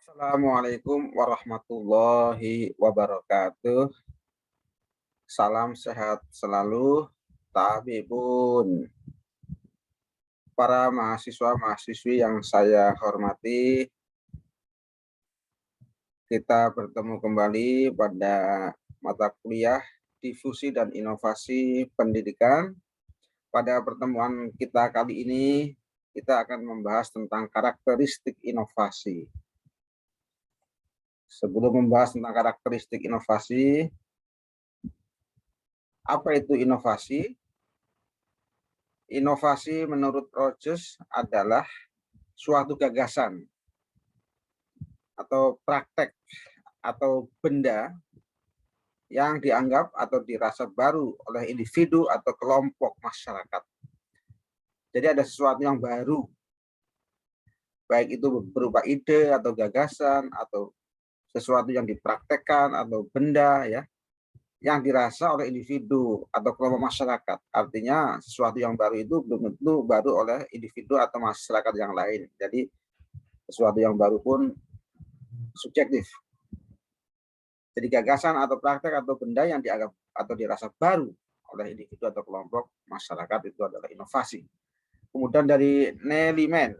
Assalamualaikum warahmatullahi wabarakatuh. Salam sehat selalu, tabibun. Para mahasiswa-mahasiswi yang saya hormati, kita bertemu kembali pada mata kuliah difusi dan inovasi pendidikan. Pada pertemuan kita kali ini, kita akan membahas tentang karakteristik inovasi. Sebelum membahas tentang karakteristik inovasi, apa itu inovasi? Inovasi menurut Rogers adalah suatu gagasan atau praktek atau benda yang dianggap atau dirasa baru oleh individu atau kelompok masyarakat. Jadi ada sesuatu yang baru, baik itu berupa ide atau gagasan atau sesuatu yang dipraktekkan atau benda ya, yang dirasa oleh individu atau kelompok masyarakat. Artinya sesuatu yang baru itu belum tentu baru oleh individu atau masyarakat yang lain. Jadi sesuatu yang baru pun subjektif. Jadi gagasan atau praktek atau benda yang dianggap atau dirasa baru oleh individu atau kelompok masyarakat itu adalah inovasi. Kemudian dari Nelly Mann,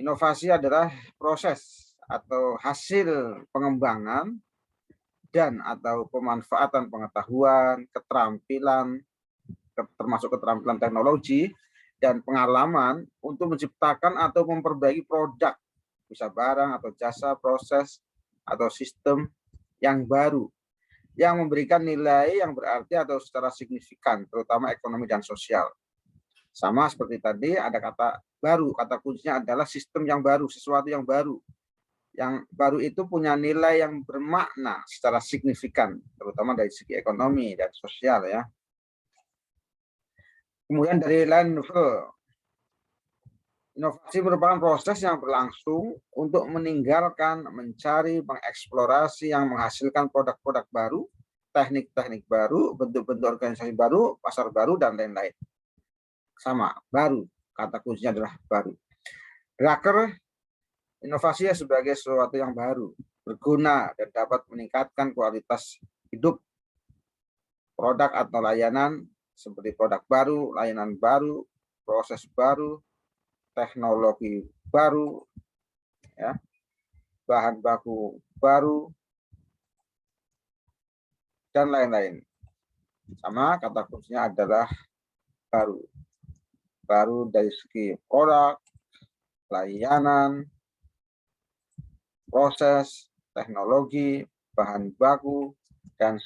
inovasi adalah proses atau hasil pengembangan dan atau pemanfaatan pengetahuan, keterampilan, termasuk keterampilan teknologi dan pengalaman untuk menciptakan atau memperbaiki produk, bisa barang atau jasa, proses atau sistem yang baru yang memberikan nilai yang berarti atau secara signifikan, terutama ekonomi dan sosial. Sama seperti tadi ada kata baru, kata kuncinya adalah sistem yang baru, sesuatu yang baru. Yang baru itu punya nilai yang bermakna secara signifikan, terutama dari segi ekonomi dan sosial ya. Kemudian dari Landau, inovasi merupakan proses yang berlangsung untuk meninggalkan, mencari, mengeksplorasi yang menghasilkan produk-produk baru, teknik-teknik baru, bentuk-bentuk organisasi baru, pasar baru, dan lain-lain. Sama, baru. Kata kuncinya adalah baru. Drucker, inovasi sebagai sesuatu yang baru, berguna, dan dapat meningkatkan kualitas hidup produk atau layanan seperti produk baru, layanan baru, proses baru, teknologi baru, ya, bahan baku baru, dan lain-lain. Sama kata kuncinya adalah baru. Baru dari segi produk, layanan, proses, teknologi, bahan baku, dan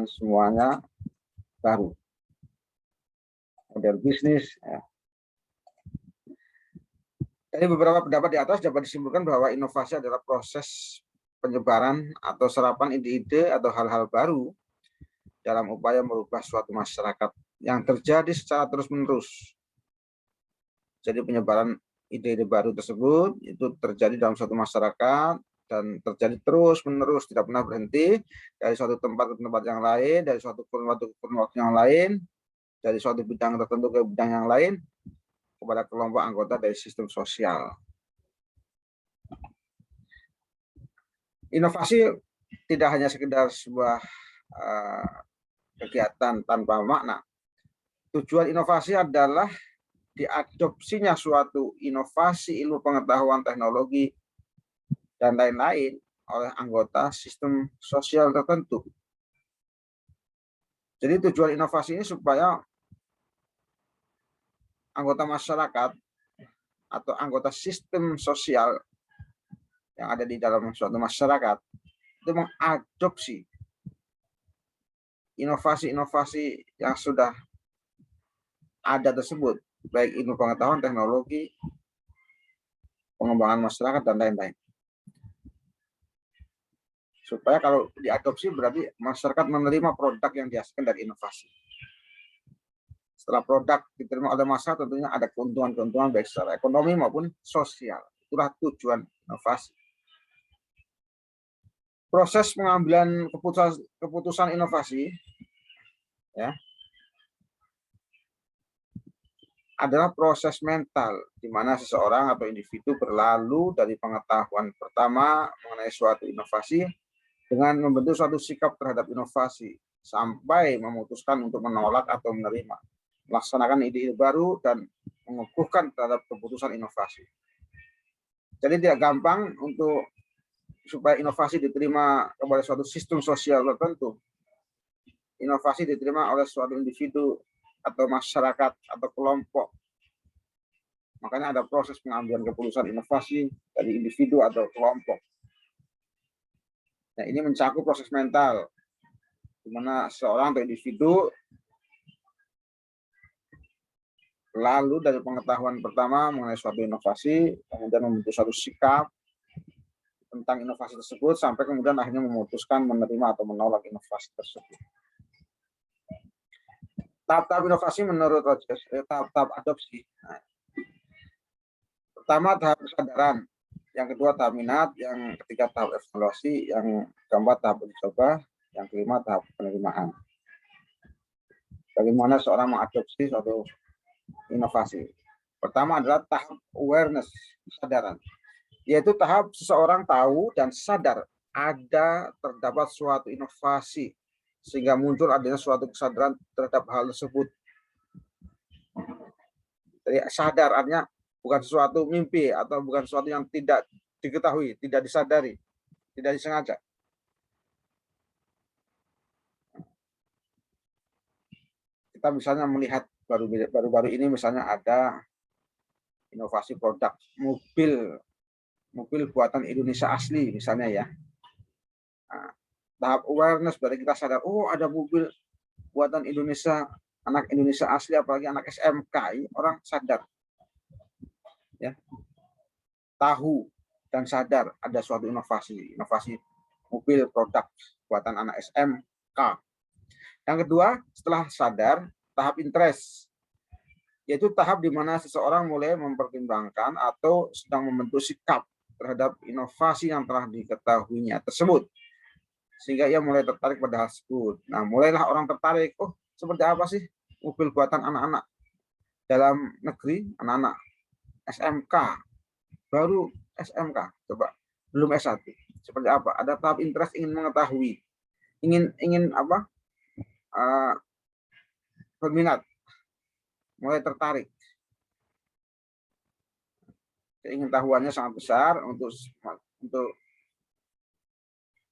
semuanya baru. Model bisnis. Ya. Dari beberapa pendapat di atas dapat disimpulkan bahwa inovasi adalah proses penyebaran atau serapan ide-ide atau hal-hal baru dalam upaya merubah suatu masyarakat yang terjadi secara terus-menerus. Jadi penyebaran ide-ide baru tersebut itu terjadi dalam suatu masyarakat dan terjadi terus-menerus, tidak pernah berhenti dari suatu tempat ke tempat yang lain, dari suatu kurun waktu yang lain, dari suatu bidang tertentu ke bidang yang lain, kepada kelompok anggota dari sistem sosial. Inovasi tidak hanya sekedar sebuah kegiatan tanpa makna. Tujuan inovasi adalah diadopsinya suatu inovasi ilmu pengetahuan teknologi dan lain-lain oleh anggota sistem sosial tertentu. Jadi tujuan inovasi ini supaya anggota masyarakat atau anggota sistem sosial yang ada di dalam suatu masyarakat itu mengadopsi inovasi-inovasi yang sudah ada tersebut, baik ilmu pengetahuan, teknologi, pengembangan masyarakat, dan lain-lain. Supaya kalau diadopsi berarti masyarakat menerima produk yang dihasilkan dari inovasi. Setelah produk diterima oleh masyarakat tentunya ada keuntungan-keuntungan baik secara ekonomi maupun sosial. Itulah tujuan inovasi. Proses pengambilan keputusan inovasi ya, adalah proses mental di mana seseorang atau individu berlalu dari pengetahuan pertama mengenai suatu inovasi dengan membentuk suatu sikap terhadap inovasi sampai memutuskan untuk menolak atau menerima, melaksanakan ide-ide baru dan mengukuhkan terhadap keputusan inovasi. Jadi tidak gampang untuk supaya inovasi diterima kepada suatu sistem sosial tertentu. Inovasi diterima oleh suatu individu atau masyarakat atau kelompok. Makanya ada proses pengambilan keputusan inovasi dari individu atau kelompok. Nah, ini mencakup proses mental, di mana seorang atau individu lalu dari pengetahuan pertama mengenai suatu inovasi, kemudian membentuk suatu sikap tentang inovasi tersebut, sampai kemudian akhirnya memutuskan menerima atau menolak inovasi tersebut. Tahap-tahap inovasi menurut Rogers, tahap-tahap adopsi. Nah, pertama tahap kesadaran, yang kedua tahap minat, yang ketiga tahap evaluasi, yang keempat tahap uji coba, yang kelima tahap penerimaan. Bagaimana seorang mengadopsi suatu inovasi? Pertama adalah tahap awareness, kesadaran, yaitu tahap seseorang tahu dan sadar terdapat suatu inovasi, sehingga muncul adanya suatu kesadaran terhadap hal tersebut. Jadi sadar artinya bukan sesuatu mimpi atau bukan sesuatu yang tidak diketahui, tidak disadari, tidak disengaja. Kita misalnya melihat baru-baru ini misalnya ada inovasi produk mobil buatan Indonesia asli misalnya ya. Nah, tahap awareness berarti kita sadar, oh ada mobil buatan Indonesia, anak Indonesia asli, apalagi anak SMK, orang sadar ya, tahu dan sadar ada suatu inovasi mobil produk buatan anak SMK. Yang kedua, setelah sadar, tahap interest, yaitu tahap di mana seseorang mulai mempertimbangkan atau sedang membentuk sikap terhadap inovasi yang telah diketahuinya tersebut, sehingga ia mulai tertarik pada hal tersebut. Nah, mulailah orang tertarik, oh seperti apa sih mobil buatan anak-anak dalam negeri, anak-anak SMK, baru SMK, coba belum S1, seperti apa? Ada tahap interest, ingin mengetahui, ingin apa? Berminat, mulai tertarik. Keingintahuannya sangat besar untuk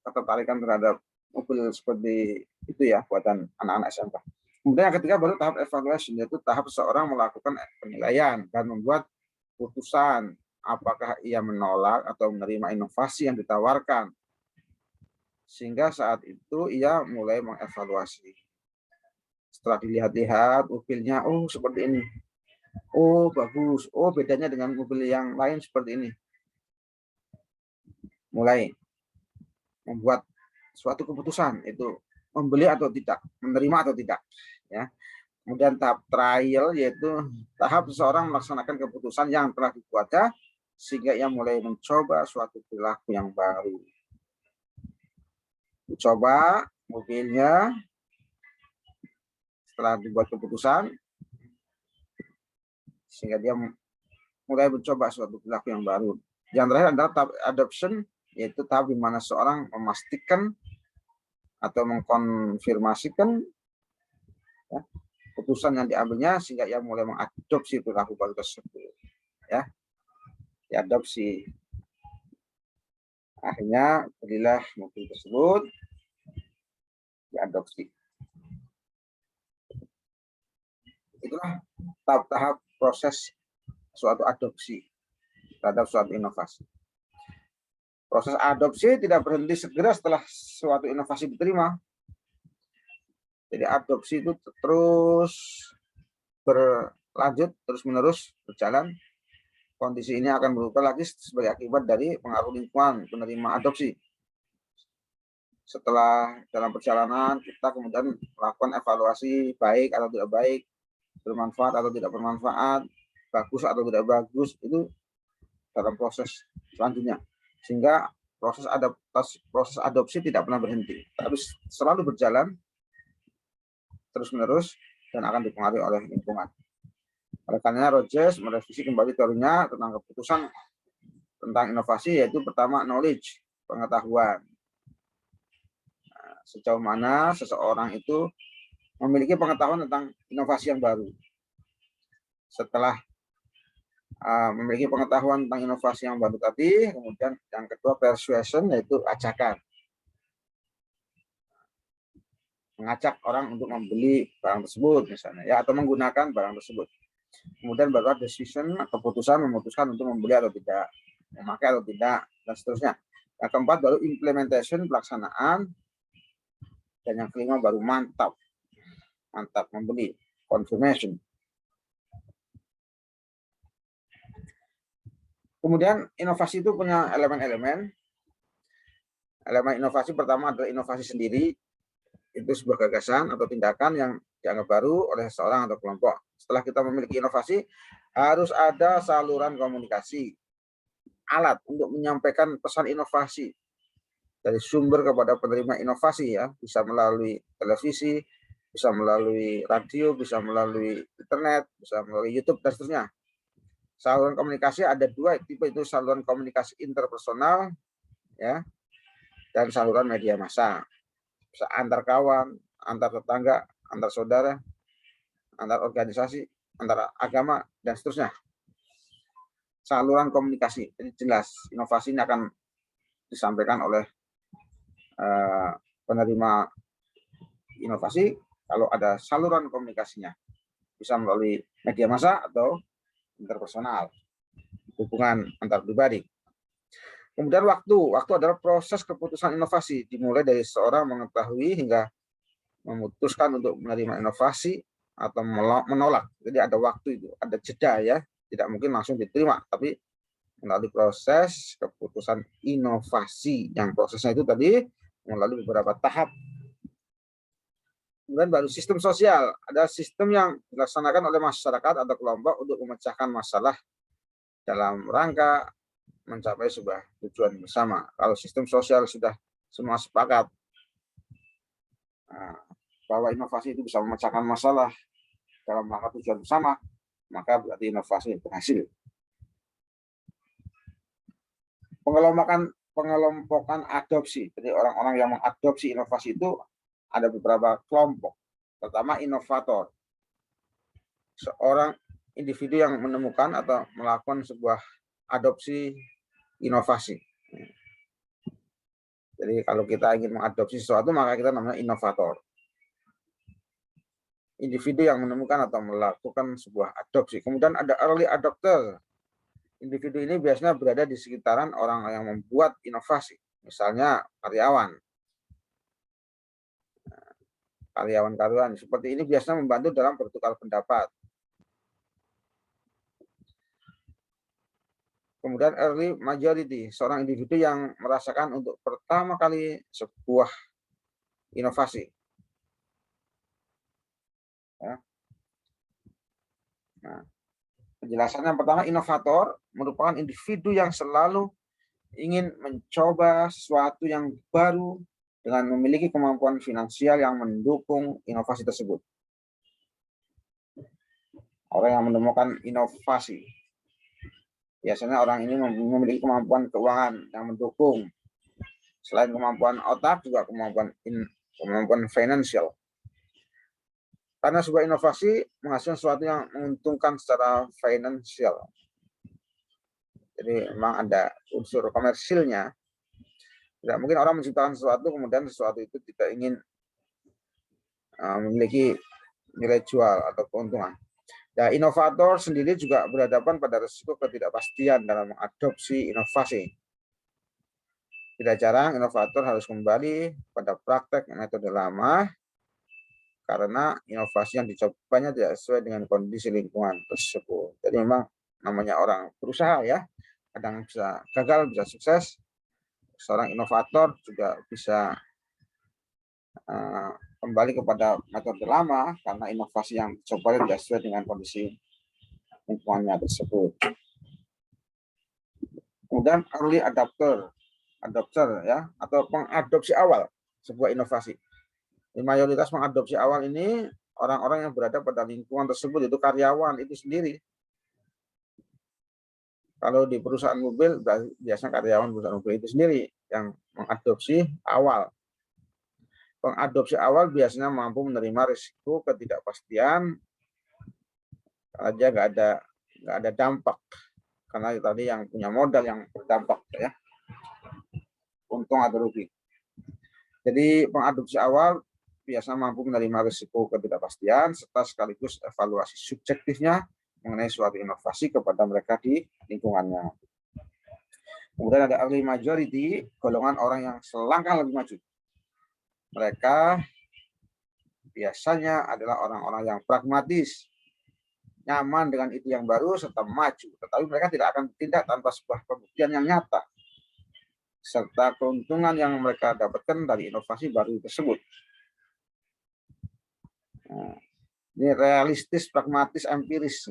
ketertarikan terhadap mobil seperti itu ya, buatan anak-anak SMK. Kemudian yang ketiga baru tahap evaluation, yaitu tahap seorang melakukan penilaian dan membuat putusan apakah ia menolak atau menerima inovasi yang ditawarkan. Sehingga saat itu ia mulai mengevaluasi. Setelah dilihat-lihat mobilnya, oh seperti ini, oh bagus, oh bedanya dengan mobil yang lain seperti ini. Mulai membuat suatu keputusan, itu membeli atau tidak, menerima atau tidak ya. Kemudian tahap trial, yaitu tahap seseorang melaksanakan keputusan yang telah dibuatnya sehingga ia mulai mencoba suatu perilaku yang baru. Coba mobilnya, setelah dibuat keputusan sehingga dia mulai mencoba suatu perilaku yang baru. Yang terakhir adalah tahap adoption, yaitu tahap di mana seorang memastikan atau mengkonfirmasikan ya, keputusan yang diambilnya sehingga ia mulai mengadopsi perilaku baru tersebut ya, diadopsi. Akhirnya belilah mobil tersebut, diadopsi. Itulah tahap-tahap proses suatu adopsi terhadap suatu inovasi. Proses adopsi tidak berhenti segera setelah suatu inovasi diterima. Jadi adopsi itu terus berlanjut, terus-menerus berjalan. Kondisi ini akan berubah lagi sebagai akibat dari pengaruh lingkungan penerima adopsi. Setelah dalam perjalanan kita kemudian melakukan evaluasi baik atau tidak baik, bermanfaat atau tidak bermanfaat, bagus atau tidak bagus, itu dalam proses selanjutnya. Sehingga proses adopsi tidak pernah berhenti, harus selalu berjalan terus-menerus dan akan dipengaruhi oleh lingkungan. Oleh karena Rogers merevisi kembali teorinya tentang keputusan tentang inovasi, yaitu pertama knowledge, pengetahuan. Nah, sejauh mana seseorang itu memiliki pengetahuan tentang inovasi yang baru. Setelah memiliki pengetahuan tentang inovasi yang baru tadi, kemudian yang kedua persuasion, yaitu ajakan. Mengajak orang untuk membeli barang tersebut misalnya, ya, atau menggunakan barang tersebut. Kemudian baru decision, keputusan memutuskan untuk membeli atau tidak, memakai atau tidak, dan seterusnya. Yang keempat baru implementation, pelaksanaan, dan yang kelima baru mantap membeli, confirmation. Kemudian inovasi itu punya elemen-elemen. Elemen inovasi pertama adalah inovasi sendiri, itu sebuah gagasan atau tindakan yang dianggap baru oleh seseorang atau kelompok. Setelah kita memiliki inovasi, harus ada saluran komunikasi, alat untuk menyampaikan pesan inovasi dari sumber kepada penerima inovasi, ya, bisa melalui televisi, bisa melalui radio, bisa melalui internet, bisa melalui YouTube, dan seterusnya. Saluran komunikasi ada dua tipe, itu saluran komunikasi interpersonal, ya, dan saluran media massa. Bisa antar kawan, antar tetangga, antar saudara, antar organisasi, antar agama, dan seterusnya. Saluran komunikasi, jadi jelas inovasi ini akan disampaikan oleh penerima inovasi kalau ada saluran komunikasinya, bisa melalui media massa atau interpersonal, hubungan antar pribadi. Kemudian waktu adalah proses keputusan inovasi, dimulai dari seorang mengetahui hingga memutuskan untuk menerima inovasi atau menolak. Jadi ada waktu itu, ada jeda, ya, tidak mungkin langsung diterima, tapi melalui proses keputusan inovasi, yang prosesnya itu tadi melalui beberapa tahap. Kemudian baru sistem sosial, ada sistem yang dilaksanakan oleh masyarakat atau kelompok untuk memecahkan masalah dalam rangka mencapai sebuah tujuan bersama. Kalau sistem sosial sudah semua sepakat bahwa inovasi itu bisa memecahkan masalah dalam rangka tujuan bersama, maka berarti inovasi berhasil. Pengelompokan adopsi, jadi orang-orang yang mengadopsi inovasi itu ada beberapa kelompok. Pertama, inovator, seorang individu yang menemukan atau melakukan sebuah adopsi inovasi. Jadi kalau kita ingin mengadopsi sesuatu, maka kita namanya inovator. Individu yang menemukan atau melakukan sebuah adopsi. Kemudian ada early adopter. Individu ini biasanya berada di sekitaran orang yang membuat inovasi, misalnya karyawan. Karyawan-karyawan seperti ini biasanya membantu dalam bertukar pendapat. Kemudian early majority, seorang individu yang merasakan untuk pertama kali sebuah inovasi. Nah, penjelasannya yang pertama, inovator merupakan individu yang selalu ingin mencoba sesuatu yang baru dengan memiliki kemampuan finansial yang mendukung inovasi tersebut. Orang yang menemukan inovasi, biasanya orang ini memiliki kemampuan keuangan yang mendukung. Selain kemampuan otak, juga kemampuan finansial. Karena sebuah inovasi menghasilkan sesuatu yang menguntungkan secara finansial. Jadi memang ada unsur komersilnya. Tidak mungkin orang menciptakan sesuatu, kemudian sesuatu itu tidak ingin memiliki nilai jual atau keuntungan. Nah, inovator sendiri juga berhadapan pada risiko ketidakpastian dalam mengadopsi inovasi. Tidak jarang inovator harus kembali pada praktek metode lama karena inovasi yang dicobanya tidak sesuai dengan kondisi lingkungan tersebut. Jadi memang namanya orang berusaha, ya, kadang bisa gagal, bisa sukses. Seorang inovator juga bisa kembali kepada metode lama karena inovasi yang dicoba tidak sesuai dengan kondisi lingkungannya tersebut. Kemudian early adopter, ya, atau pengadopsi awal sebuah inovasi. Mayoritas mengadopsi awal ini orang-orang yang berada pada lingkungan tersebut, itu karyawan itu sendiri. Kalau di perusahaan mobil, biasanya karyawan perusahaan mobil itu sendiri yang mengadopsi awal. Pengadopsi awal biasanya mampu menerima risiko ketidakpastian, aja nggak ada dampak, karena tadi yang punya modal yang berdampak ya, untung atau rugi. Jadi pengadopsi awal biasanya mampu menerima risiko ketidakpastian serta sekaligus evaluasi subjektifnya mengenai suatu inovasi kepada mereka di lingkungannya. Kemudian ada early majority, golongan orang yang selangkah lebih maju. Mereka biasanya adalah orang-orang yang pragmatis, nyaman dengan itu yang baru serta maju, tetapi mereka tidak akan bertindak tanpa sebuah pembuktian yang nyata serta keuntungan yang mereka dapatkan dari inovasi baru tersebut. Nah, ini realistis, pragmatis, empiris.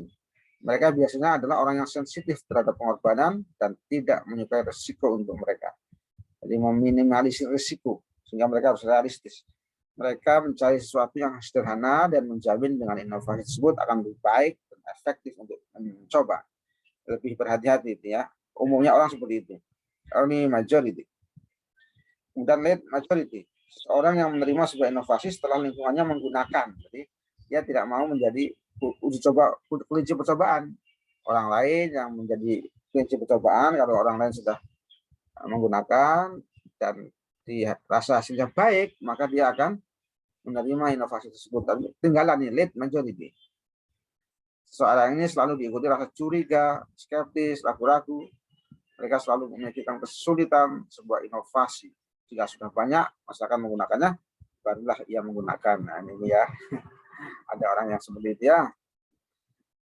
Mereka biasanya adalah orang yang sensitif terhadap pengorbanan dan tidak menyukai risiko untuk mereka. Jadi meminimalisir risiko, sehingga mereka harus realistis. Mereka mencari sesuatu yang sederhana dan menjamin dengan inovasi tersebut akan lebih baik dan efektif untuk mencoba. Lebih berhati-hati ya. Umumnya orang seperti itu. Early majority. Kemudian late majority. Seorang yang menerima sebuah inovasi setelah lingkungannya menggunakan. Jadi dia tidak mau menjadi kunci percobaan. Orang lain yang menjadi kunci percobaan, kalau orang lain sudah menggunakan dan dirasa hasilnya baik, maka dia akan menerima inovasi tersebut. Tinggalan nih, late majority. Seorang ini selalu diikuti rasa curiga, skeptis, ragu-ragu. Mereka selalu memikirkan kesulitan sebuah inovasi. Jika sudah banyak masyarakat menggunakannya, barulah ia menggunakan. Nah, ini ya. Ada orang yang seperti itu ya.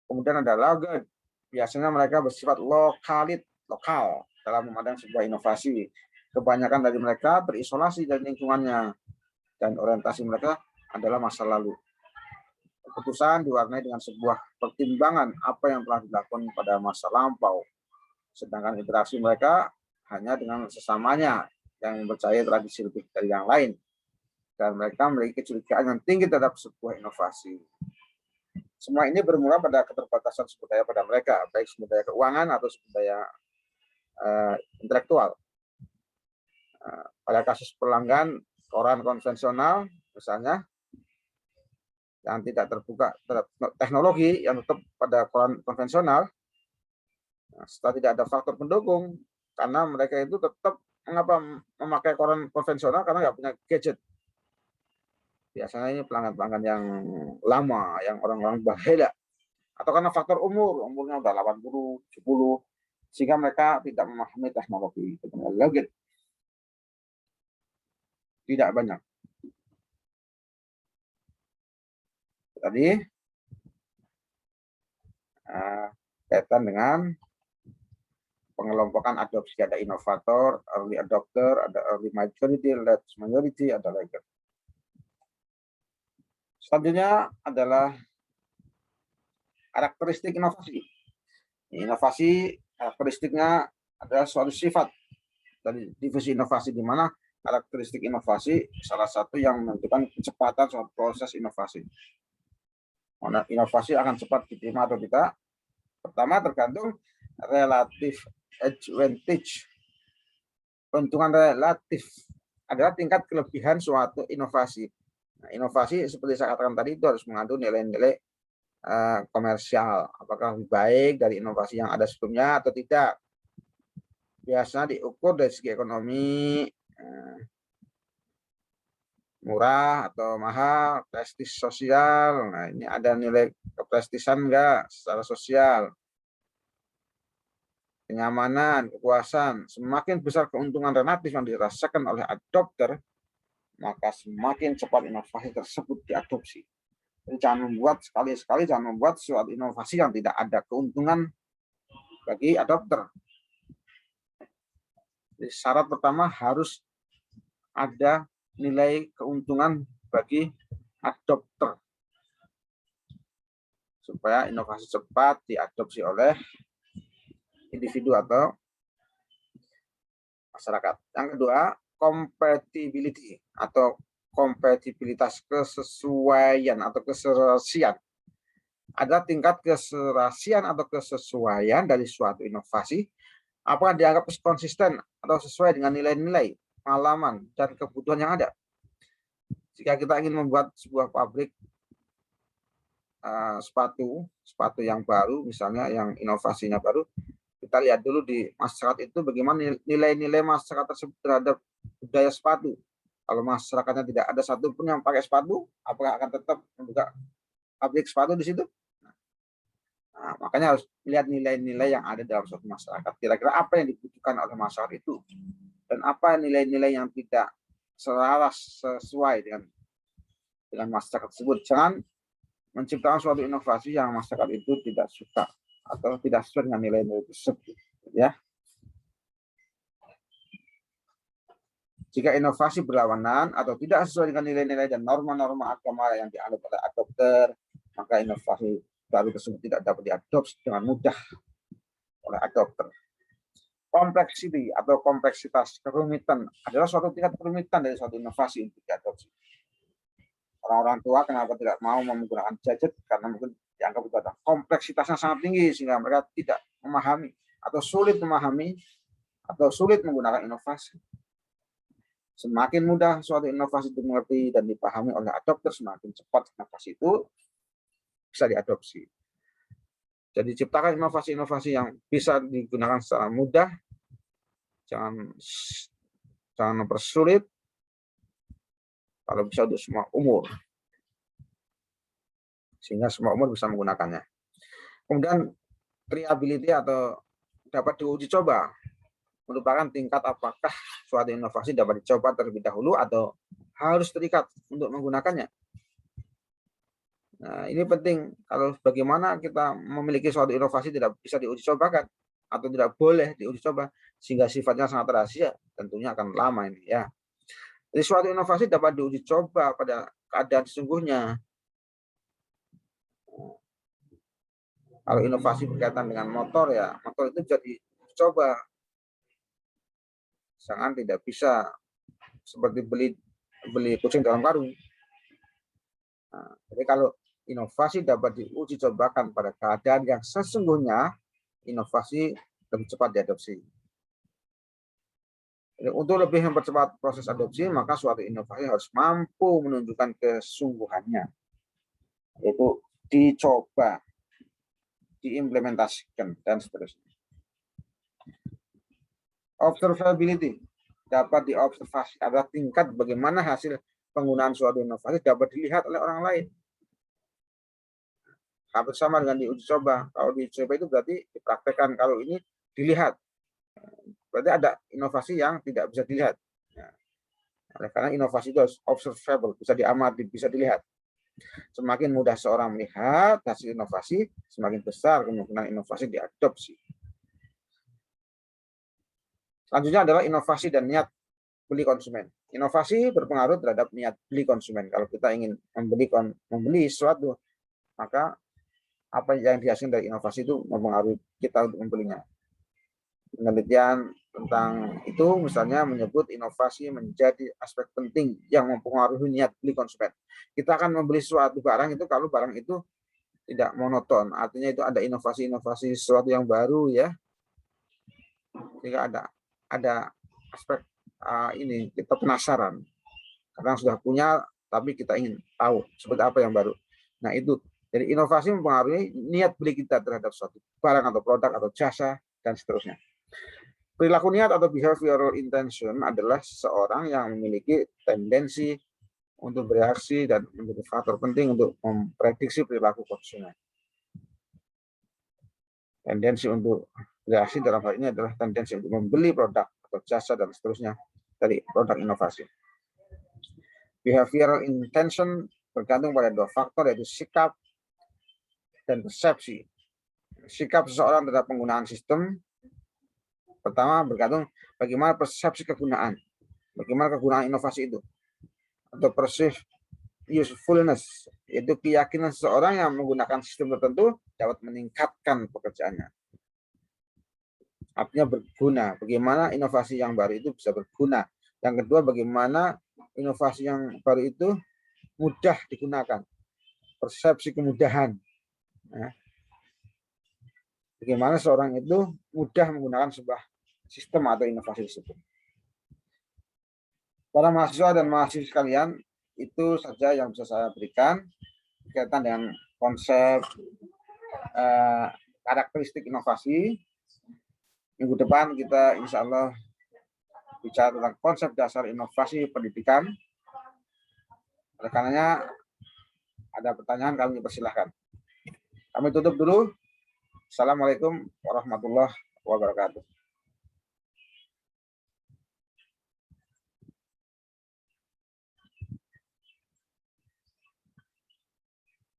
Kemudian ada laggard. Biasanya mereka bersifat lokal dalam memandang sebuah inovasi. Kebanyakan dari mereka terisolasi dari lingkungannya dan orientasi mereka adalah masa lalu. Keputusan diwarnai dengan sebuah pertimbangan apa yang telah dilakukan pada masa lampau. Sedangkan interaksi mereka hanya dengan sesamanya yang mempercayai tradisi lebih dari yang lain. Dan mereka memiliki kecurigaan yang tinggi terhadap sebuah inovasi. Semua ini bermula pada keterbatasan sumber daya pada mereka, baik sumber daya keuangan atau sumber daya intelektual. Pada kasus pelanggan koran konvensional, misalnya, yang tidak terbuka terhadap teknologi yang tetap pada koran konvensional, setelah tidak ada faktor pendukung, karena mereka itu tetap mengapa memakai koran konvensional karena nggak punya gadget. Biasanya ini pelanggan-pelanggan yang lama, yang orang-orang berbeda, atau karena faktor umurnya udah 80, 70, sehingga mereka tidak memahami teknologi. Logit tidak banyak. Tadi kaitan dengan pengelompokan adopsi, ada inovator, early adopter, ada early majority, late majority, ada laggard. Selanjutnya adalah karakteristik inovasi. Inovasi karakteristiknya adalah suatu sifat dari divisi inovasi, di mana karakteristik inovasi salah satu yang menentukan kecepatan suatu proses inovasi. Mana inovasi akan cepat diterima atau tidak? Pertama, tergantung relative advantage. Keuntungan relatif adalah tingkat kelebihan suatu inovasi. Nah, inovasi seperti saya katakan tadi itu harus mengandung nilai-nilai komersial. Apakah lebih baik dari inovasi yang ada sebelumnya atau tidak? Biasanya diukur dari segi ekonomi, murah atau mahal, prestis sosial. Nah, ini ada nilai keprestisan enggak secara sosial? Kenyamanan, kepuasan. Semakin besar keuntungan relatif yang dirasakan oleh adopter, maka semakin cepat inovasi tersebut diadopsi. Jadi jangan membuat sekali-sekali suatu inovasi yang tidak ada keuntungan bagi adopter. Jadi syarat pertama harus ada nilai keuntungan bagi adopter supaya inovasi cepat diadopsi oleh individu atau masyarakat. Yang kedua, compatibility atau kompatibilitas, kesesuaian atau keserasian. Ada tingkat keserasian atau kesesuaian dari suatu inovasi, apakah dianggap konsisten atau sesuai dengan nilai-nilai, pengalaman, dan kebutuhan yang ada. Jika kita ingin membuat sebuah pabrik sepatu yang baru, misalnya yang inovasinya baru, kita lihat dulu di masyarakat itu bagaimana nilai-nilai masyarakat tersebut terhadap budaya sepatu. Kalau masyarakatnya tidak ada satupun yang pakai sepatu, apakah akan tetap membuka pabrik sepatu di situ? Nah, makanya harus lihat nilai-nilai yang ada dalam suatu masyarakat. Kira-kira apa yang dibutuhkan oleh masyarakat itu, dan apa nilai-nilai yang tidak selaras sesuai dengan masyarakat tersebut. Jangan menciptakan suatu inovasi yang masyarakat itu tidak suka atau tidak sesuai dengan nilai-nilai tersebut. Ya. Jika inovasi berlawanan atau tidak sesuai dengan nilai-nilai dan norma-norma agama yang dianut oleh adopter, maka inovasi baru tersebut tidak dapat diadopsi dengan mudah oleh adopter. Kompleksiti atau kompleksitas, kerumitan adalah suatu tingkat kerumitan dari suatu inovasi untuk diadopsi. Orang-orang tua kenapa tidak mau menggunakan gadget? Karena mungkin dianggap itu ada kompleksitasnya sangat tinggi sehingga mereka tidak memahami atau sulit memahami atau sulit menggunakan inovasi. Semakin mudah suatu inovasi dimengerti dan dipahami oleh adopter, semakin cepat inovasi itu bisa diadopsi. Jadi ciptakan inovasi-inovasi yang bisa digunakan secara mudah, jangan mempersulit, kalau bisa untuk semua umur, sehingga semua umur bisa menggunakannya. Kemudian triability atau dapat diuji coba, merupakan tingkat apakah suatu inovasi dapat dicoba terlebih dahulu atau harus terikat untuk menggunakannya. Nah, ini penting. Kalau bagaimana kita memiliki suatu inovasi tidak bisa diuji cobakan atau tidak boleh diuji coba sehingga sifatnya sangat rahasia, tentunya akan lama ini ya. Jadi suatu inovasi dapat diuji coba pada keadaan sesungguhnya. Kalau inovasi berkaitan dengan motor ya, motor itu bisa dicoba. Jangan tidak bisa seperti beli kucing dalam karung. Nah, jadi kalau inovasi dapat diuji cobakan pada keadaan yang sesungguhnya, inovasi lebih cepat diadopsi. Jadi, untuk lebih mempercepat proses adopsi, maka suatu inovasi harus mampu menunjukkan kesungguhannya, yaitu dicoba, diimplementasikan, dan seterusnya. Observability dapat diobservasi, adalah tingkat bagaimana hasil penggunaan suatu inovasi dapat dilihat oleh orang lain. Hampir sama dengan diuji coba. Kalau diuji coba itu berarti dipraktekkan, kalau ini dilihat. Berarti ada inovasi yang tidak bisa dilihat. Nah, karena inovasi itu observable, bisa diamati, bisa dilihat. Semakin mudah seorang melihat hasil inovasi, semakin besar kemungkinan inovasi diadopsi. Selanjutnya adalah inovasi dan niat beli konsumen. Inovasi berpengaruh terhadap niat beli konsumen. Kalau kita ingin membeli sesuatu, maka apa yang dihasilkan dari inovasi itu mempengaruhi kita untuk membelinya. Penelitian tentang itu misalnya menyebut inovasi menjadi aspek penting yang mempengaruhi niat beli konsumen. Kita akan membeli suatu barang itu kalau barang itu tidak monoton, artinya itu ada inovasi-inovasi sesuatu yang baru ya. Jika ada aspek ini kita penasaran karena sudah punya, tapi kita ingin tahu seperti apa yang baru. Nah itu, jadi inovasi mempengaruhi niat beli kita terhadap suatu barang atau produk atau jasa dan seterusnya. Perilaku niat atau behavioral intention adalah seseorang yang memiliki tendensi untuk bereaksi dan menjadi faktor penting untuk memprediksi perilaku konsumen. Tendensi untuk bereaksi dalam hal ini adalah tendensi untuk membeli produk atau jasa dan seterusnya dari produk inovasi. Behavioral intention bergantung pada dua faktor, yaitu sikap dan persepsi. Sikap seseorang terhadap penggunaan sistem pertama bergantung bagaimana persepsi kegunaan, bagaimana kegunaan inovasi itu, atau perceived usefulness, yaitu keyakinan seseorang yang menggunakan sistem tertentu dapat meningkatkan pekerjaannya. Artinya berguna, bagaimana inovasi yang baru itu bisa berguna. Yang kedua, bagaimana inovasi yang baru itu mudah digunakan, persepsi kemudahan. Nah, bagaimana seorang itu mudah menggunakan sebuah sistem atau inovasi tersebut. Para mahasiswa dan mahasiswa sekalian, itu saja yang bisa saya berikan berkaitan dengan konsep karakteristik inovasi. Minggu depan kita insya Allah bicara tentang konsep dasar inovasi pendidikan. Oleh karenanya ada pertanyaan kami persilahkan. Kami tutup dulu. Assalamualaikum warahmatullahi wabarakatuh.